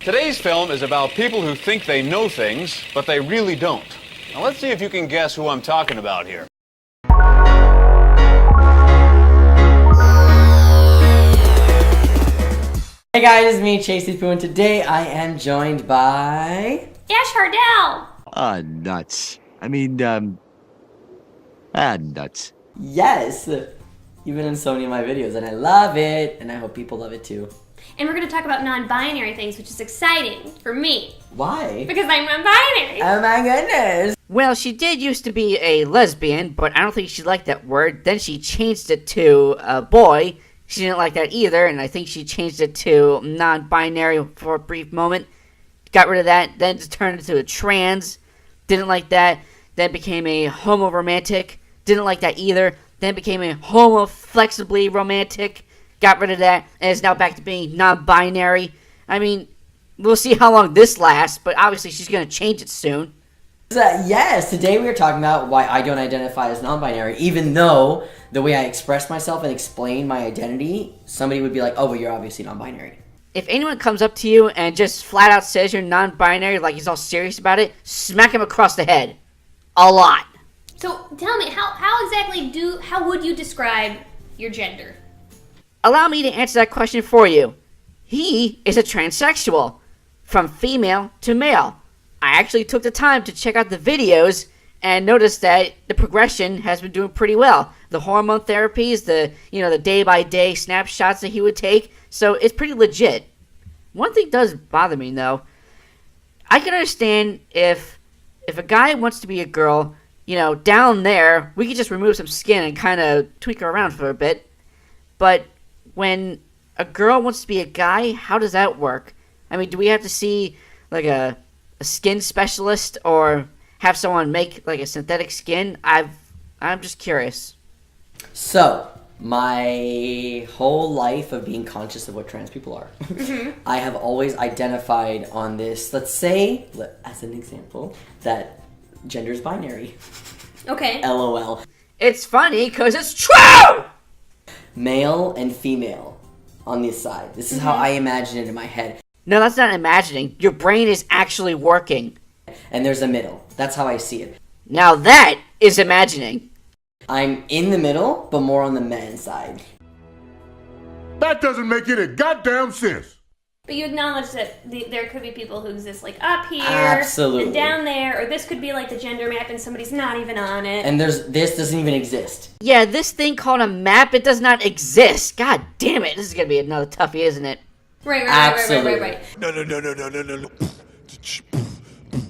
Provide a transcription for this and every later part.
Today's film is about people who think they know things, but they really don't. Now let's see if you can guess who I'm talking about here. Hey guys, it's me, Chasey Poo, and today I am joined by... Ash Hardell! Nuts. Nuts. Yes! You've been in so many of my videos, and I love it, and I hope people love it too. And we're going to talk about non-binary things, which is exciting for me. Why? Because I'm non-binary. Oh my goodness! Well, she did used to be a lesbian, but I don't think she liked that word. Then she changed it to a boy. She didn't like that either, and I think she changed it to non-binary for a brief moment. Got rid of that, then just turned into a trans. Didn't like that. Then became a homo-romantic. Didn't like that either. Then became a homo-flexibly romantic. Got rid of that, and is now back to being non-binary. I mean, we'll see how long this lasts, but obviously she's going to change it soon. Yes, today we are talking about why I don't identify as non-binary, even though the way I express myself and explain my identity, somebody would be like, oh, well, you're obviously non-binary. If anyone comes up to you and just flat out says you're non-binary, like he's all serious about it, smack him across the head. A lot. So tell me, how would you describe your gender? Allow me to answer that question for you. He is a transsexual, from female to male. I actually took the time to check out the videos and noticed that the progression has been doing pretty well. The hormone therapies, the day-by-day snapshots that he would take, so it's pretty legit. One thing does bother me, though. I can understand if a guy wants to be a girl, down there, we could just remove some skin and kind of tweak her around for a bit. But when a girl wants to be a guy, how does that work? I mean, do we have to see, like, a skin specialist or have someone make like a synthetic skin? I'm just curious. So, my whole life of being conscious of what trans people are, I have always identified on this, let's say, as an example, that gender is binary. Okay. LOL. It's funny because it's true! Male and female on this side. This is how I imagine it in my head. No, that's not imagining. Your brain is actually working. And there's a middle. That's how I see it. Now that is imagining. I'm in the middle, but more on the men's side. That doesn't make any goddamn sense. But you acknowledge that there could be people who exist like up here Absolutely. and down there, or this could be like the gender map and somebody's not even on it. And this doesn't even exist. Yeah, this thing called a map, it does not exist. God damn it, this is going to be another toughie, isn't it? Right.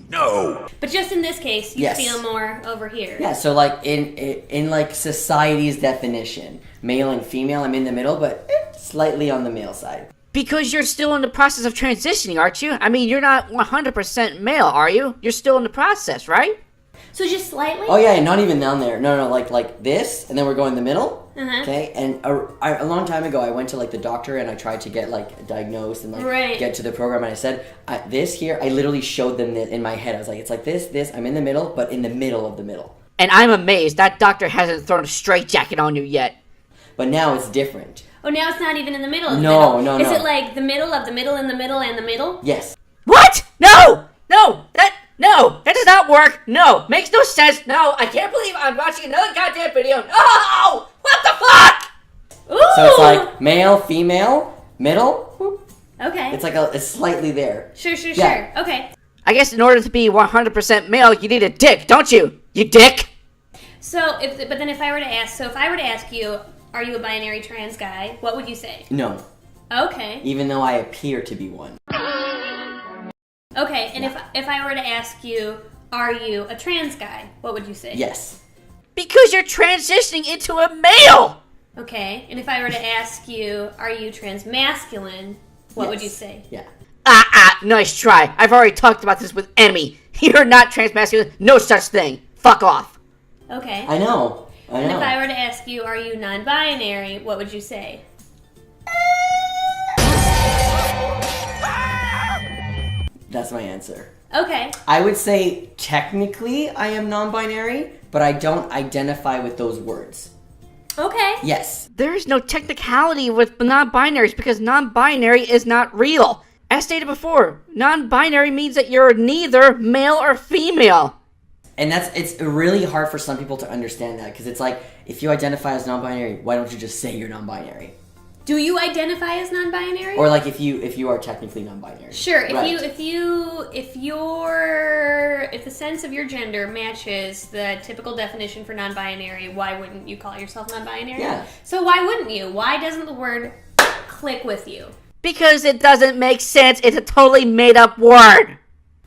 No. But just in this case, you Yes. feel more over here. Yeah, so like in like society's definition, male and female, I'm in the middle, but slightly on the male side. Because you're still in the process of transitioning, aren't you? I mean, you're not 100% male, are you? You're still in the process, right? So just slightly? Oh yeah, not even down there. No, like this, and then we're going the middle. Uh-huh. Okay, and a long time ago, I went to like the doctor and I tried to get like diagnosed and like get to the program, and I said this here. I literally showed them in my head. I was like, it's like this. I'm in the middle, but in the middle of the middle. And I'm amazed that doctor hasn't thrown a straitjacket on you yet. But now it's different. Oh, now it's not even in the middle of the No, middle. no. Is it like the middle of the middle and the middle and the middle? Yes. What? No, that does not work. No, makes no sense. No, I can't believe I'm watching another goddamn video. No, what the fuck? Ooh! So it's like male, female, middle. Whoop. Okay. It's like it's slightly there. Sure. Yeah. Okay. I guess in order to be 100% male, you need a dick, don't you? You dick. So, if I were to ask you, are you a binary trans guy? What would you say? No. Okay. Even though I appear to be one. Okay, and if I were to ask you, are you a trans guy? What would you say? Yes. Because you're transitioning into a male. Okay, and if I were to ask you, are you trans masculine? What would you say? Yeah. Nice try. I've already talked about this with Emmy. You're not transmasculine. No such thing. Fuck off. Okay. I know. And if I were to ask you, are you non-binary? What would you say? That's my answer. Okay. I would say technically I am non-binary, but I don't identify with those words. Okay. Yes. There is no technicality with non-binaries because non-binary is not real. As stated before, non-binary means that you're neither male or female. And it's really hard for some people to understand that, because it's like, if you identify as non-binary, why don't you just say you're non-binary? Do you identify as non-binary? Or like if you are technically non-binary. Sure. If right. if the sense of your gender matches the typical definition for non-binary, why wouldn't you call yourself non-binary? Yeah. So why wouldn't you? Why doesn't the word click with you? Because it doesn't make sense. It's a totally made-up word.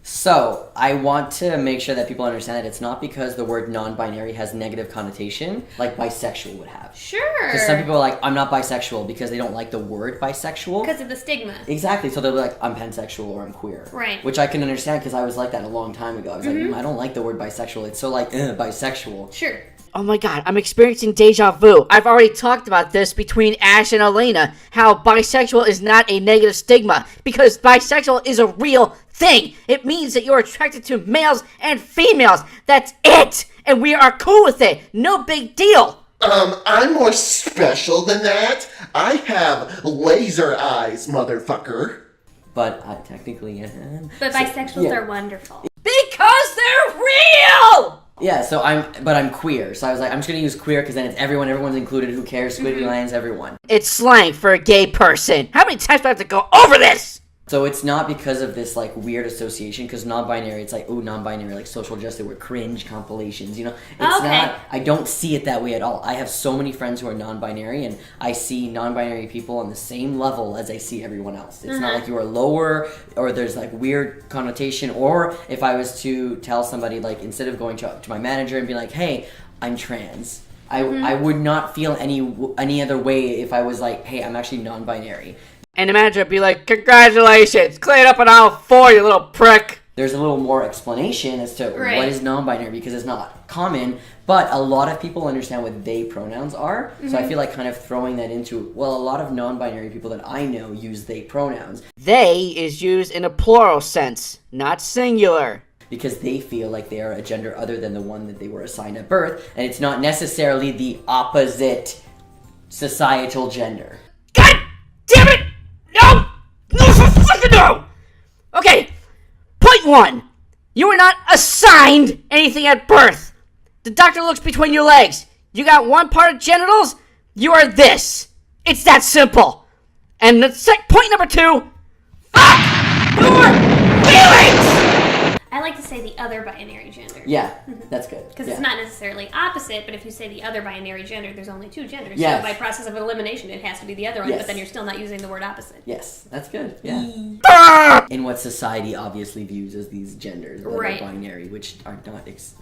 So, I want to make sure that people understand that it's not because the word non-binary has negative connotation, like bisexual would have. Sure. Because some people are like, I'm not bisexual, because they don't like the word bisexual. Because of the stigma. Exactly, so they'll be like, I'm pansexual or I'm queer. Right. Which I can understand, because I was like that a long time ago. I was like, I don't like the word bisexual. It's so like, bisexual. Sure. Oh my god, I'm experiencing deja vu. I've already talked about this between Ash and Elena, how bisexual is not a negative stigma, because bisexual is a real thing. It means that you're attracted to males and females. That's it! And we are cool with it. No big deal. I'm more special than that. I have laser eyes, motherfucker. But I technically am. But bisexuals are wonderful. Because they're real! Yeah, so I'm queer. So I was like, I'm just gonna use queer because then it's everyone's included. Who cares? Squiggly lines, everyone. It's slang for a gay person. How many times do I have to go over this? So it's not because of this like weird association, because non-binary, it's like, ooh, non-binary, like social justice, we're cringe compilations, you know? It's not, I don't see it that way at all. I have so many friends who are non-binary, and I see non-binary people on the same level as I see everyone else. It's not like you are lower, or there's like weird connotation, or if I was to tell somebody, like, instead of going to my manager and be like, hey, I'm trans, I would not feel any other way if I was like, hey, I'm actually non-binary. And the manager would be like, congratulations, clean up an aisle 4, you little prick. There's a little more explanation as to what is non-binary, because it's not common, but a lot of people understand what they pronouns are. So I feel like kind of throwing that into, well, a lot of non-binary people that I know use they pronouns. They is used in a plural sense, not singular. Because they feel like they are a gender other than the one that they were assigned at birth, and it's not necessarily the opposite societal gender. God damn it! No! No, for fucking no! Okay, point 1. You were not assigned anything at birth. The doctor looks between your legs. You got one part of genitals, you are this. It's that simple. And the point number 2, fuck your feelings! I like to say the other binary gender. Yeah, that's good. Because it's not necessarily opposite, but if you say the other binary gender, there's only 2 genders. Yes. So by process of elimination, it has to be the other one, Yes. but then you're still not using the word opposite. Yes, that's good. Yeah. In what society obviously views as these genders that Right. are binary, which are not. It's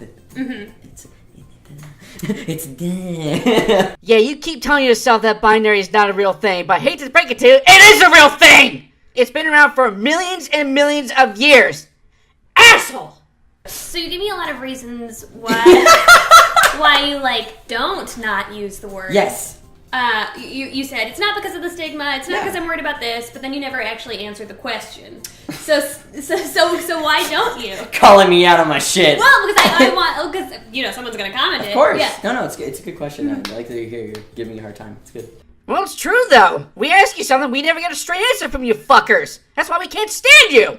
Yeah, you keep telling yourself that binary is not a real thing, but I hate to break it to you, it is a real thing! It's been around for millions and millions of years. Asshole! So you give me a lot of reasons why you like don't not use the word. Yes. You said it's not because of the stigma. It's not because I'm worried about this. But then you never actually answered the question. So why don't you? Calling me out on my shit. Well, because I want because someone's gonna comment it. Of course. Yeah. No, it's a good question. I like that you're giving me a hard time. It's good. Well, it's true, though. We ask you something, we never get a straight answer from you fuckers. That's why we can't stand you.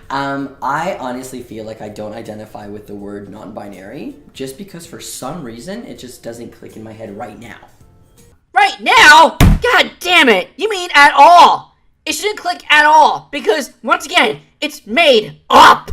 I honestly feel like I don't identify with the word non-binary, just because for some reason it just doesn't click in my head right now. Right now? God damn it. You mean at all. It shouldn't click at all, because, once again, it's made up.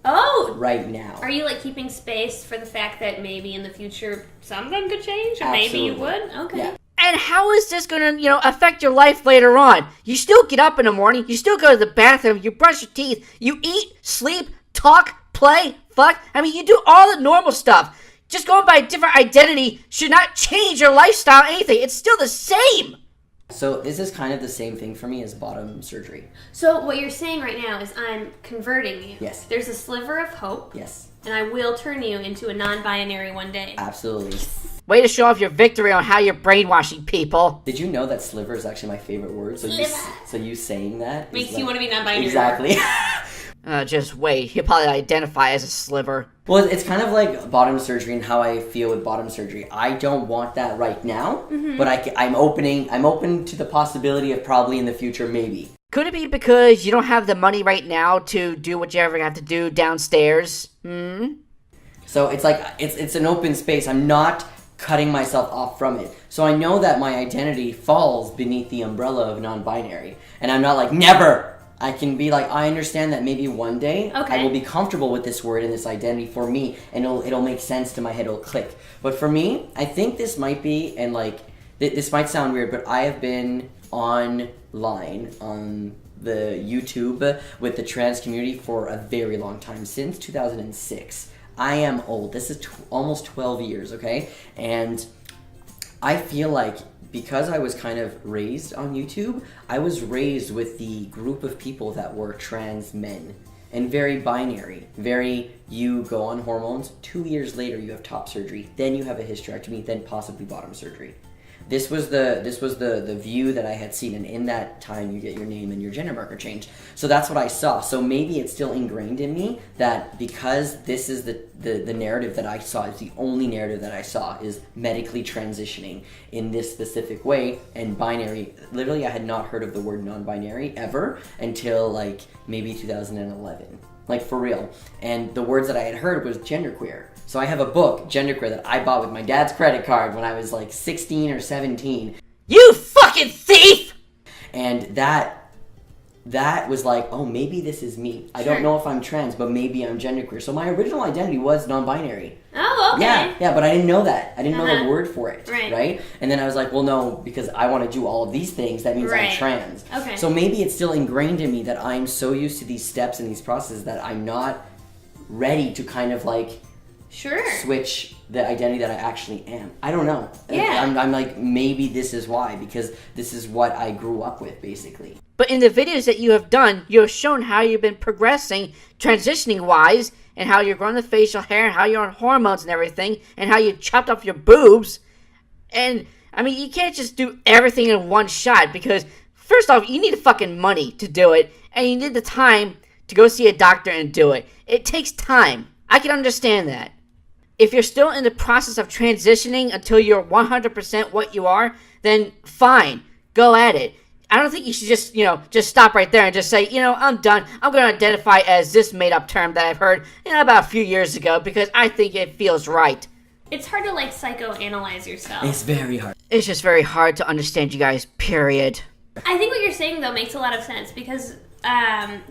Oh. Right now. Are you like keeping space for the fact that maybe in the future something could change, or maybe you would? Okay. Yeah. And how is this gonna, affect your life later on? You still get up in the morning, you still go to the bathroom, you brush your teeth, you eat, sleep, talk, play, fuck. I mean, you do all the normal stuff. Just going by a different identity should not change your lifestyle, anything. It's still the same. So this is kind of the same thing for me as bottom surgery. So what you're saying right now is I'm converting you. Yes. There's a sliver of hope. Yes. And I will turn you into a non-binary one day. Absolutely. Way to show off your victory on how you're brainwashing people. Did you know that sliver is actually my favorite word? So you saying that Makes is you want to be non-binary. Exactly. Just wait. He'll probably identify as a sliver. Well, it's kind of like bottom surgery and how I feel with bottom surgery. I don't want that right now, but I'm open to the possibility of probably in the future, maybe. Could it be because you don't have the money right now to do what you ever have to do downstairs? So it's like, it's an open space. I'm not cutting myself off from it. So I know that my identity falls beneath the umbrella of non-binary. And I'm not like, never! I can be like, I understand that maybe one day I will be comfortable with this word and this identity for me, and it'll make sense to my head, it'll click. But for me, I think this might be, and like, this might sound weird, but I have been online on the YouTube with the trans community for a very long time, since 2006. I am old. This is almost 12 years, okay? And I feel like because I was kind of raised on YouTube, I was raised with the group of people that were trans men and very binary. You go on hormones, 2 years later you have top surgery, then you have a hysterectomy, then possibly bottom surgery. This was the view that I had seen, and in that time you get your name and your gender marker changed. So that's what I saw. So maybe it's still ingrained in me that because this is the narrative that I saw, it's the only narrative that I saw, is medically transitioning in this specific way, and binary. Literally, I had not heard of the word non-binary ever until like maybe 2011. Like, for real. And the words that I had heard was genderqueer. So I have a book, Genderqueer, that I bought with my dad's credit card when I was like 16 or 17. You fucking thief! And that was like, oh, maybe this is me. I don't know if I'm trans, but maybe I'm genderqueer. So my original identity was non-binary. Oh, okay. Yeah, but I didn't know that. I didn't know the word for it, right? And then I was like, well, no, because I want to do all of these things, that means I'm trans. Okay. So maybe it's still ingrained in me that I'm so used to these steps and these processes that I'm not ready to kind of like switch the identity that I actually am. I don't know. Yeah. I'm like, maybe this is why, because this is what I grew up with, basically. But in the videos that you have done, you have shown how you've been progressing, transitioning-wise, and how you're growing the facial hair, and how you're on hormones and everything, and how you chopped off your boobs. And, I mean, you can't just do everything in one shot, because, first off, you need fucking money to do it, and you need the time to go see a doctor and do it. It takes time. I can understand that. If you're still in the process of transitioning until you're 100% what you are, then fine, go at it. I don't think you should just stop right there and just say, I'm done. I'm going to identify as this made-up term that I've heard, about a few years ago, because I think it feels right. It's hard to, like, psychoanalyze yourself. It's very hard. It's just very hard to understand you guys, period. I think what you're saying, though, makes a lot of sense, because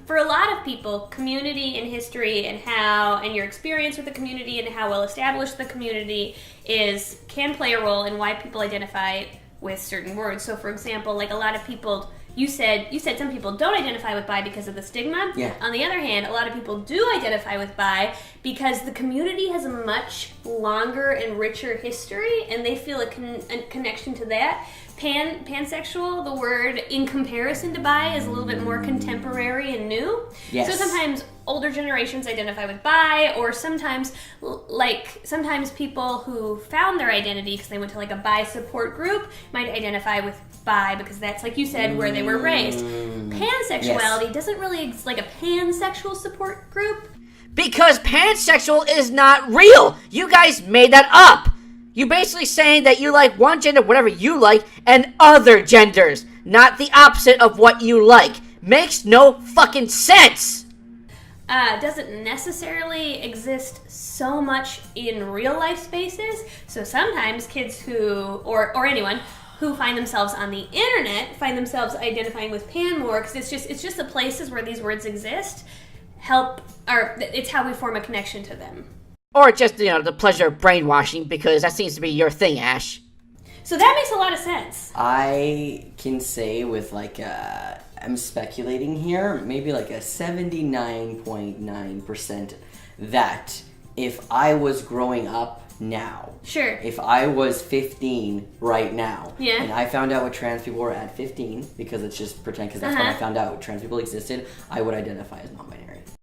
for a lot of people, community and history and your experience with the community and how well established the community is can play a role in why people identify with certain words. So, for example, like a lot of people, you said some people don't identify with bi because of the stigma. Yeah. On the other hand, a lot of people do identify with bi because the community has a much longer and richer history, and they feel a connection to that. Pansexual, the word in comparison to bi, is a little bit more contemporary and new. Yes. So sometimes older generations identify with bi, or sometimes people who found their identity because they went to like a bi support group might identify with bi because that's, like you said, where they were raised. Pansexuality doesn't really exist, like a pansexual support group. Because pansexual is not real. You guys made that up. You're basically saying that you like one gender, whatever you like, and other genders, not the opposite of what you like. Makes no fucking sense. Doesn't necessarily exist so much in real life spaces. So sometimes kids who, or anyone who find themselves on the internet, find themselves identifying with pan more, because it's just the places where these words exist it's how we form a connection to them. Or just, the pleasure of brainwashing, because that seems to be your thing, Ash. So that makes a lot of sense. I can say with I'm speculating here, maybe like a 79.9% that if I was growing up now, if I was 15 right now, and I found out what trans people were at 15, because it's just pretend, because that's when I found out trans people existed, I would identify as non-binary.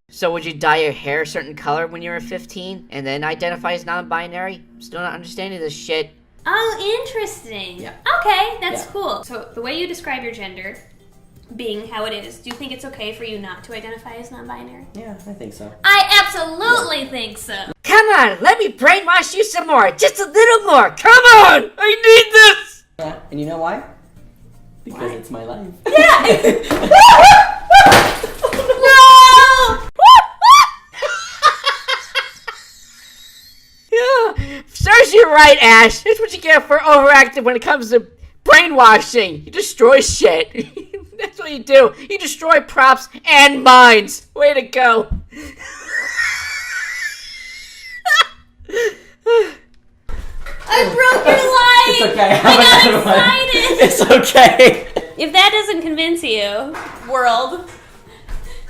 So would you dye your hair a certain color when you were 15 and then identify as non-binary? Still not understanding this shit. Oh, interesting. Yeah. Okay, that's cool. So the way you describe your gender being how it is, do you think it's okay for you not to identify as non-binary? Yeah, I think so. I absolutely think so. Come on, let me brainwash you some more. Just a little more. Come on! I need this! And you know why? Because it's my life. No! Yeah, serves you right, Ash. That's what you get for overacting when it comes to brainwashing. You destroy shit. That's what you do. You destroy props and minds. Way to go. I broke your light! It's okay. I got excited! It's okay. If that doesn't convince you, world,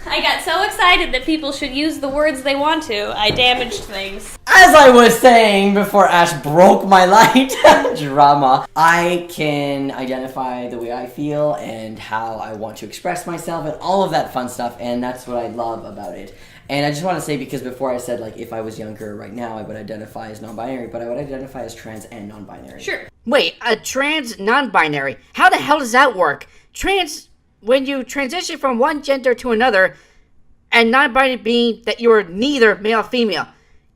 I got so excited that people should use the words they want to. I damaged things. As I was saying before Ash broke my light, drama, I can identify the way I feel and how I want to express myself and all of that fun stuff, and that's what I love about it. And I just want to say, because before I said, like, if I was younger right now, I would identify as non-binary, but I would identify as trans and non-binary. Sure. Wait, a trans non-binary. How the hell does that work? Trans, when you transition from one gender to another, and non-binary being that you are neither male or female,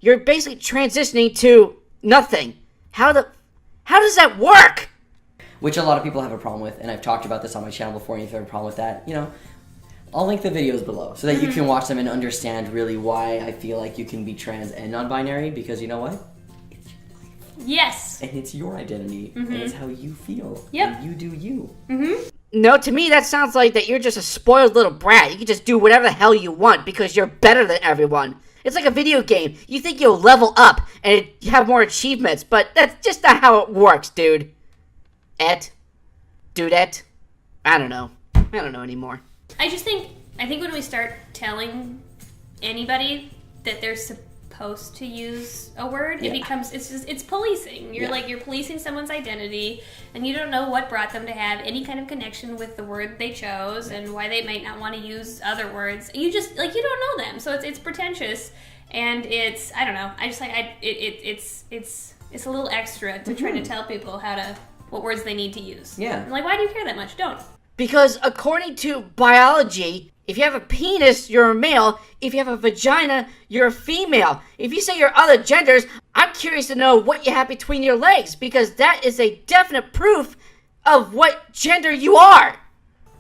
you're basically transitioning to nothing. How does that work? Which a lot of people have a problem with, and I've talked about this on my channel before, and if you have a problem with that, you know, I'll link the videos below so that you can watch them and understand really why I feel like you can be trans and non-binary, because you know what? Yes. And it's your identity, and it's how you feel. Yep. And you do you. No, to me that sounds like that you're just a spoiled little brat. You can just do whatever the hell you want because you're better than everyone. It's like a video game. You think you'll level up and you have more achievements, but that's just not how it works, dude. Dudette? I don't know. I don't know anymore. I think when we start telling anybody that they're supposed to use a word, it becomes, it's policing. You're policing someone's identity, and you don't know what brought them to have any kind of connection with the word they chose and why they might not want to use other words. You just, like, you don't know them, so it's pretentious, and it's, I don't know, I just, like, it's a little extra to try to tell people what words they need to use. Yeah. I'm like, why do you care that much? Don't. Because according to biology, if you have a penis, you're a male. If you have a vagina, you're a female. If you say you're other genders, I'm curious to know what you have between your legs, because that is a definite proof of what gender you are.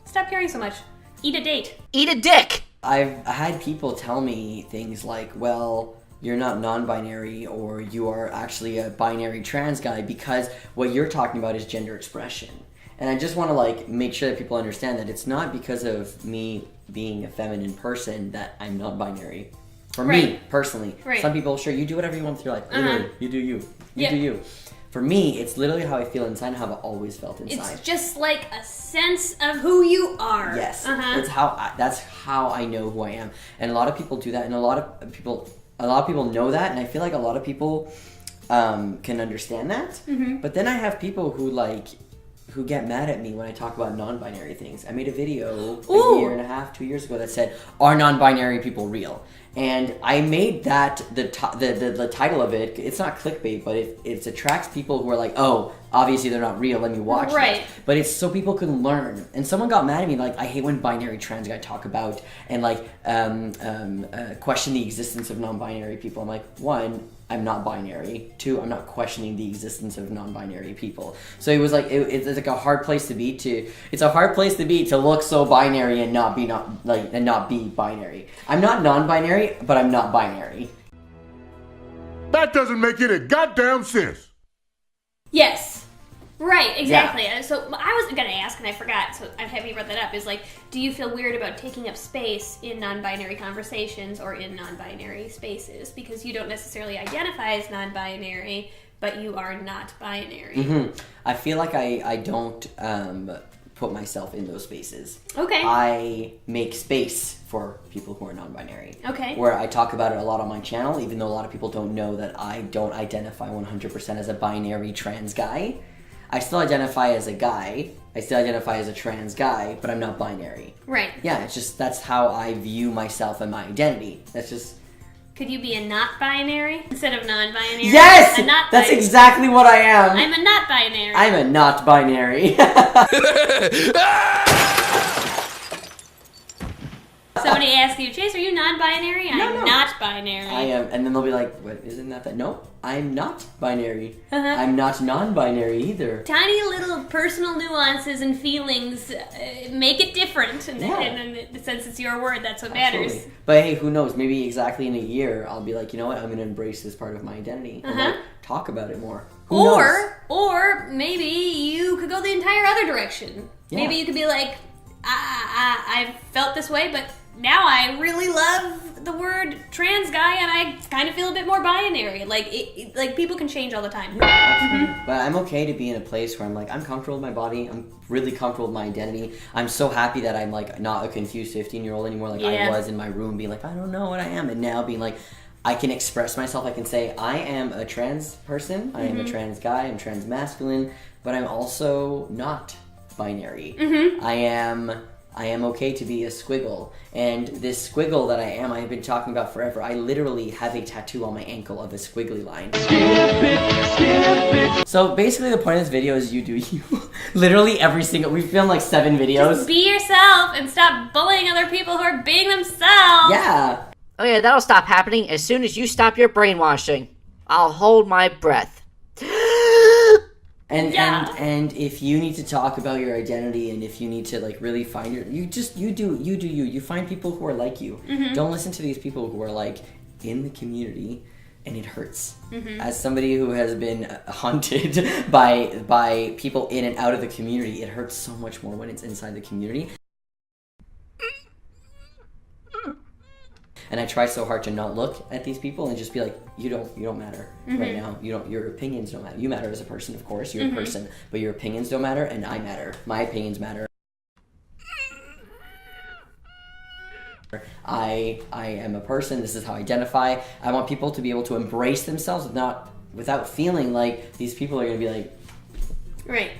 Stop caring so much. Eat a date. Eat a dick. I've had people tell me things like, well, you're not non-binary, or you are actually a binary trans guy, because what you're talking about is gender expression. And I just want to, like, make sure that people understand that it's not because of me being a feminine person that I'm not binary. For me, personally. Right. Some people, sure, you do whatever you want with your life. Literally, you do you. You do you. For me, it's literally how I feel inside and how I've always felt inside. It's just like a sense of who you are. Yes. It's that's how I know who I am. And a lot of people do that, and a lot of people know that, and I feel like a lot of people can understand that. But then I have people who get mad at me when I talk about non-binary things. I made a video a year and a half, 2 years ago that said, "Are non-binary people real?" And I made that the title of it. It's not clickbait, but it attracts people who are like, "Oh, obviously they're not real. Let me watch Right. this." But it's so people can learn. And someone got mad at me, like, I hate when binary trans guys talk about and question the existence of non-binary people. I'm like, one, I'm not binary. Two, I'm not questioning the existence of non-binary people. So it was like it's like a hard place to be. It's a hard place to be to look so binary and not be binary. I'm not non-binary, but I'm not binary. That doesn't make any goddamn sense. Yes. Right, exactly. So I was going to ask, and I forgot, so I'm happy you brought that up, is like, do you feel weird about taking up space in non-binary conversations or in non-binary spaces? Because you don't necessarily identify as non-binary, but you are not binary. I feel like I don't put myself in those spaces. Okay. I make space for people who are non-binary. Okay. Where I talk about it a lot on my channel, even though a lot of people don't know that I don't identify 100% as a binary trans guy. I still identify as a guy. I still identify as a trans guy, but I'm not binary. Right. Yeah, it's just that's how I view myself and my identity. That's just... Could you be a not binary instead of non-binary? Yes! A not That's exactly what I am. I'm a not binary. I'm a not binary. So somebody asks you, Chase, are you non-binary? I'm not binary. I am, and then they'll be like, "What? Isn't that?" No, I'm not binary. I'm not non-binary either. Tiny little personal nuances and feelings make it different, and since it's your word, that's what matters. Absolutely. But hey, who knows? Maybe exactly in a year, I'll be like, you know what? I'm going to embrace this part of my identity and like, talk about it more. Who knows? Or maybe you could go the entire other direction. Yeah. Maybe you could be like, I've felt this way, but now I really love the word trans guy, and I kind of feel a bit more binary. Like people can change all the time. But I'm okay to be in a place where I'm like, I'm comfortable with my body. I'm really comfortable with my identity. I'm so happy that I'm like not a confused 15-year-old anymore, like I was in my room, being like, I don't know what I am, and now being like, I can express myself. I can say I am a trans person. I am a trans guy. I'm trans masculine, but I'm also not binary. I am okay to be a squiggle. And this squiggle that I am, I have been talking about forever. I literally have a tattoo on my ankle of a squiggly line. So basically the point of this video is you do you. Literally every single, we filmed like 7 videos. Just be yourself and stop bullying other people who are being themselves. Yeah. Oh yeah, that'll stop happening as soon as you stop your brainwashing. I'll hold my breath. And if you need to talk about your identity, and if you need to like really find you do you. You find people who are like you. Don't listen to these people who are like in the community, and it hurts. As somebody who has been haunted by people in and out of the community, it hurts so much more when it's inside the community. And I try so hard to not look at these people and just be like, you don't matter right now. Your opinions don't matter. You matter as a person, of course. You're a person, but your opinions don't matter, and I matter. My opinions matter. I am a person. This is how I identify. I want people to be able to embrace themselves without feeling like these people are going to be like, right.